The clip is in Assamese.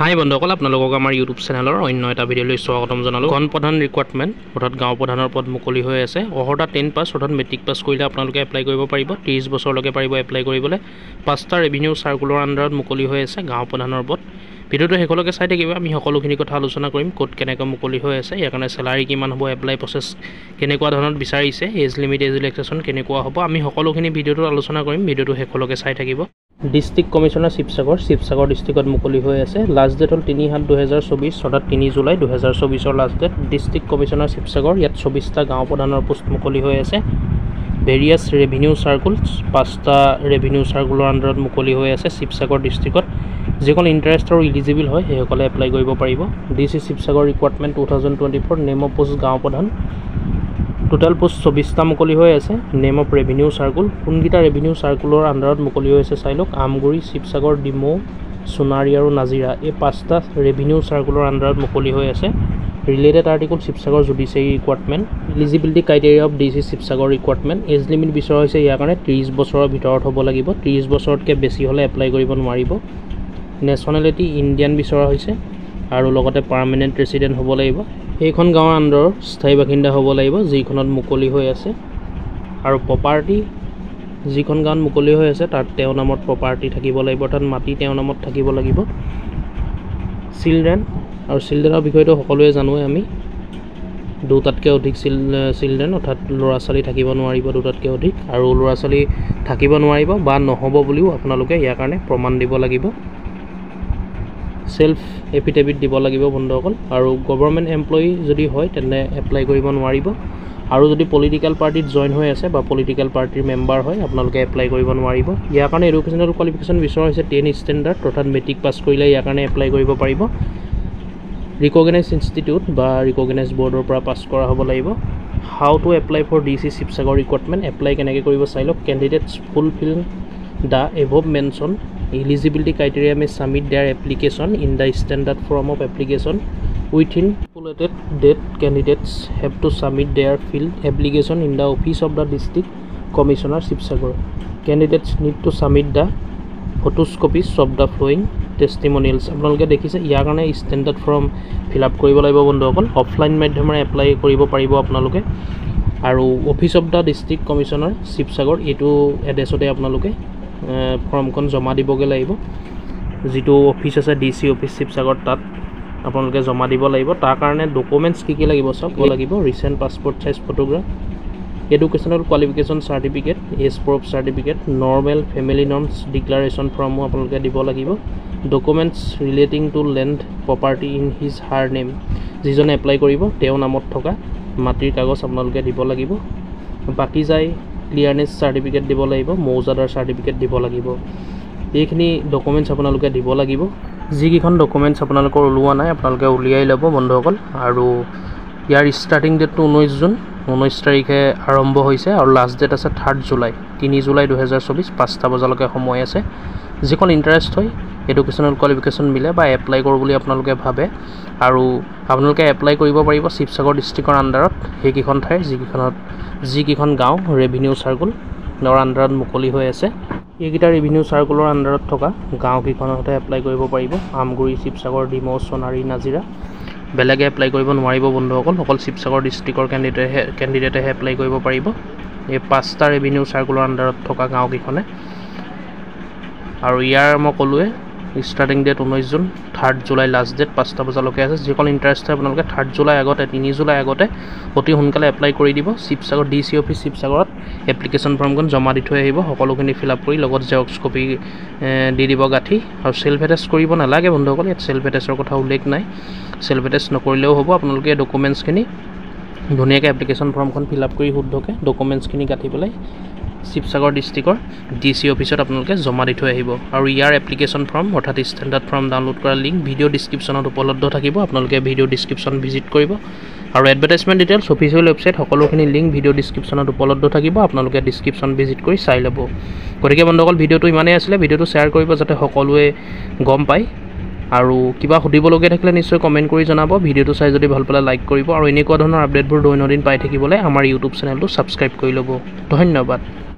হাই বন্ধুসকল, আপোনালোকক আমাৰ ইউটিউব চেনেলৰ অন্য এটা ভিডিঅ'লৈ স্বাগতম জনালোঁ। গণপ্ৰধান ৰিক্ৰুটমেণ্ট অৰ্থাৎ গাঁও প্ৰধানৰ পদ মুকলি হৈ আছে। অহৰ্তা 10 পাছ অৰ্থাৎ মেট্ৰিক পাছ কৰিলে আপোনালোকে এপ্লাই কৰিব পাৰিব। 30 বছৰলৈকে পাৰিব এপ্লাই কৰিবলৈ। 5টা ৰেভিনিউ চাৰ্কুলৰ আণ্ডাৰত মুকলি হৈ আছে গাঁও প্ৰধানৰ পদ। ভিডিঅ'টো শেষলৈকে চাই থাকিব। আমি সকলোখিনি কথা আলোচনা কৰিম, ক'ত কেনেকৈ মুকলি হৈ আছে, ইয়াৰ কাৰণে চেলাৰী কিমান হ'ব, এপ্লাই প্ৰচেছ কেনেকুৱা ধৰণত বিচাৰিছে, এজ লিমিট এজ ৰিলেক্সেশ্যন কেনেকুৱা হ'ব, আমি সকলোখিনি ভিডিঅ'টো আলোচনা কৰিম। ভিডিঅ'টো শেষলৈকে চাই থাকিব। ডিষ্ট্ৰিক্ট কমিশ্যনাৰ শিৱসাগৰ ডিষ্ট্ৰিক্টত মুকলি হৈ আছে। লাষ্ট ডেট হ'ল 3/7/2024 অৰ্থাৎ 3 July 2024 last date. District commissioner Sivasagar, ইয়াত 24টা গাঁও প্ৰধানৰ পোষ্ট মুকলি হৈ আছে। ভেৰিয়াছ ৰেভিনিউ চাৰ্কুলছ 5টা ৰেভিনিউ চাৰ্কুলৰ আণ্ডাৰত মুকলি হৈ আছে শিৱসাগৰ ডিষ্ট্ৰিক্টত। যিসকল ইণ্টাৰেষ্ট আৰু ইলিজিবল হয় সেইসকলে এপ্লাই কৰিব পাৰিব। DC Sivasagar recruitment 2024 name of post গাঁও প্ৰধান। টোটেল পোষ্ট 24টা মুকলি হৈ আছে। নেম অফ ৰেভিনিউ চাৰ্কুল কোনকেইটা ৰেভিনিউ চাৰ্কুলৰ আণ্ডাৰত মুকলি হৈ আছে চাই লওক। আমগুৰি, শিৱসাগৰ, ডিমৌ, সোণাৰী আৰু নাজিৰা এই 5টা ৰেভিনিউ চাৰ্কুলৰ আণ্ডাৰত মুকলি হৈ আছে। Related article Sivasagar judiciary recruitment. Eligibility criteria of DC Sivasagar recruitment. Age limit বিচৰা হৈছে ইয়াৰ কাৰণে 30 বছৰৰ ভিতৰত হ'ব লাগিব। 30 বছৰতকৈ বেছি হ'লে এপ্লাই কৰিব নোৱাৰিব। নেশ্যনেলিটি ইণ্ডিয়ান বিচৰা হৈছে আৰু লগতে পাৰ্মানেণ্ট ৰেচিডেণ্ট হ'ব লাগিব। সেইখন গাঁৱৰ আণ্ডাৰৰ স্থায়ী বাসিন্দা হ'ব লাগিব যিখনত মুকলি হৈ আছে। আৰু প্ৰপাৰ্টি যিখন গাঁৱত মুকলি হৈ আছে তাত তেওঁৰ নামত প্ৰপাৰ্টি থাকিব লাগিব, অৰ্থাৎ মাটি তেওঁৰ নামত থাকিব লাগিব। চিলড্ৰেন আৰু চিলড্ৰেনৰ বিষয়টো সকলোৱে জানোৱে আমি। 2টাতকৈ অধিক চিলড্ৰেন অৰ্থাৎ ল'ৰা ছোৱালী থাকিব নোৱাৰিব 2টাতকৈ অধিক, আৰু ল'ৰা ছোৱালী থাকিব নোৱাৰিব বা নহ'ব বুলিও আপোনালোকে ইয়াৰ কাৰণে প্ৰমাণ দিব লাগিব। সেল্ফ এফিডেভিট দিব লাগিব বন্ধুসকল। আৰু গভৰ্ণমেণ্ট এমপ্লয়ী যদি হয় তেন্তে এপ্লাই কৰিব নোৱাৰিব। আৰু যদি পলিটিকেল পাৰ্টিত জইন হৈ আছে বা পলিটিকেল পাৰ্টিৰ মেম্বাৰ হয় আপোনালোকে এপ্লাই কৰিব নোৱাৰিব। ইয়াৰ কাৰণে এডুকেশ্যনেল কোৱালিফিকেশ্যন বিচৰা হৈছে 10 ষ্টেণ্ডাৰ্ড অৰ্থাৎ মেট্ৰিক পাছ কৰিলে ইয়াৰ কাৰণে এপ্লাই কৰিব পাৰিব। ৰিকগনাইজ ইনষ্টিটিউট বা ৰিকগনাইজ বৰ্ডৰ পৰা পাছ কৰা হ'ব লাগিব। How to apply for DC Sivasagar recruitment. Apply কেনেকৈ কৰিব চাই লওক। Candidates fulfil the above mention eligibility criteria may submit their application in the standard form of application within stipulated date. Candidates have to submit their filled application in the office of the district commissioner Shivsagar. Candidates need to submit the photocopies of the following testimonials. আপোনালোকে দেখিছে ইয়াৰ কাৰণে ষ্টেণ্ডাৰ্ড ফৰ্ম ফিল আপ কৰিব লাগিব বন্ধুসকল। অফলাইন মাধ্যমেৰে এপ্লাই কৰিব পাৰিব আপোনালোকে। আৰু office of the district commissioner Sivasagar এইটো এড্ৰেছতে আপোনালোকে ফৰ্মখন জমা দিবগৈ লাগিব। যিটো অফিচ আছে DC অফিচ শিৱসাগৰ তাত আপোনালোকে জমা দিব লাগিব। তাৰ কাৰণে ডকুমেণ্টছ কি লাগিব চাব লাগিব। Recent passport size photograph, educational qualification certificate, age proof certificate, normal family norms declaration ফৰ্মো আপোনালোকে দিব লাগিব। Documents relating to land property in his her name, যিজনে এপ্লাই কৰিব তেওঁৰ নামত থকা মাটিৰ কাগজ আপোনালোকে দিব লাগিব। বাকী যায় ক্লিয়াৰনেছ চাৰ্টিফিকেট দিব লাগিব, মৌজাদাৰ চাৰ্টিফিকেট দিব লাগিব। এইখিনি ডকুমেণ্টছ আপোনালোকে দিব লাগিব। যিকেইখন ডকুমেণ্টছ আপোনালোকৰ ওলোৱা নাই আপোনালোকে উলিয়াই ল'ব বন্ধুসকল। আৰু ইয়াৰ ষ্টাৰ্টিং ডেটটো 19 জুন, 19 তাৰিখে আৰম্ভ হৈছে আৰু লাষ্ট ডেট আছে 3 জুলাই 3 জুলাই 2024 5টা বজালৈকে সময় আছে। যিখন ইণ্টাৰেষ্ট হয় এডুকেশ্যনেল কোৱালিফিকেশ্যন মিলে বা এপ্লাই কৰোঁ বুলি আপোনালোকে ভাবে আৰু আপোনালোকে এপ্লাই কৰিব পাৰিব শিৱসাগৰ ডিষ্ট্ৰিক্টৰ আণ্ডাৰত সেইকেইখন ঠাইৰ যিকেইখন গাঁও ৰেভিনিউ চাৰ্কুলৰ আণ্ডাৰত মুকলি হৈ আছে। এইকেইটা ৰেভিনিউ চাৰ্কুলৰ আণ্ডাৰত থকা গাঁওকেইখনতে এপ্লাই কৰিব পাৰিব। আমগুৰি, শিৱসাগৰ, ডিমৌ, সোণাৰী, নাজিৰা। বেলেগে এপ্লাই কৰিব নোৱাৰিব বন্ধুসকল। অকল শিৱসাগৰ ডিষ্ট্ৰিক্টৰ কেণ্ডিডেটেহে এপ্লাই কৰিব পাৰিব এই 5টা ৰেভিনিউ চাৰ্কুলৰ আণ্ডাৰত থকা গাঁওকেইখনে। আৰু ইয়াৰ মই ক'লোৱে starting date 19 June, 3 July last date 5টা বজালৈকে আছে। যিসকল ইণ্টাৰেষ্ট হয় আপোনালোকে 3 জুলাই আগতে 3 জুলাই আগতে অতি সোনকালে এপ্লাই কৰি দিব। শিৱসাগৰ DC অফিচ শিৱসাগৰত এপ্লিকেশ্যন ফৰ্মখন জমা দি থৈ আহিব। সকলোখিনি ফিল আপ কৰি লগত জেৰক্স কপি দি দিব গাঁঠি। আৰু চেল্ফ এটেষ্ট কৰিব নালাগে বন্ধুসকল, ইয়াত চেল্ফ এটেষ্টৰ কথা উল্লেখ নাই। চেল্ফ এটেষ্ট নকৰিলেও হ'ব। আপোনালোকে ডকুমেণ্টছখিনি ধুনীয়াকৈ এপ্লিকেশ্যন ফৰ্মখন ফিল আপ কৰি শুদ্ধকৈ ডকুমেণ্টছখিনি গাঁঠি পেলাই শিৱসাগৰ ডিষ্ট্ৰিক্টৰ DC অফিচত আপোনালোকে জমা দি থৈ আহিব। আৰু ইয়াৰ এপ্লিকেশ্যন ফৰ্ম অৰ্থাৎ ষ্টেণ্ডাৰ্ড ফৰ্ম ডাউনলোড কৰাৰ লিংক ভিডিঅ' ডিছক্ৰিপশ্যনত উপলব্ধ থাকিব। আপোনালোকে ভিডিঅ' ডিছক্ৰিপশ্যন ভিজিট কৰিব। আৰু এডভাৰটাইজমেণ্ট ডিটেইলছ অফিচিয়েল ৱেবছাইট সকলোখিনি লিংক ভিডিঅ' ডিছক্ৰিপশ্যনত উপলব্ধ থাকিব। আপোনালোকে ডিছক্ৰিপশ্যন ভিজিট কৰি চাই ল'ব। গতিকে বন্ধুসকল ভিডিঅ'টো ইমানেই আছিলে। ভিডিঅ'টো শ্বেয়াৰ কৰিব যাতে সকলোৱে গম পায়। আৰু কিবা সুধিবলগীয়া থাকিলে নিশ্চয় কমেণ্ট কৰি জনাব। ভিডিঅ'টো চাই যদি ভাল পালে লাইক কৰিব আৰু এনেকুৱা ধৰণৰ আপডেটবোৰ দৈনন্দিন পাই থাকিবলৈ আমাৰ ইউটিউব চেনেলটো ছাবস্ক্ৰাইব কৰি ল'ব। ধন্যবাদ।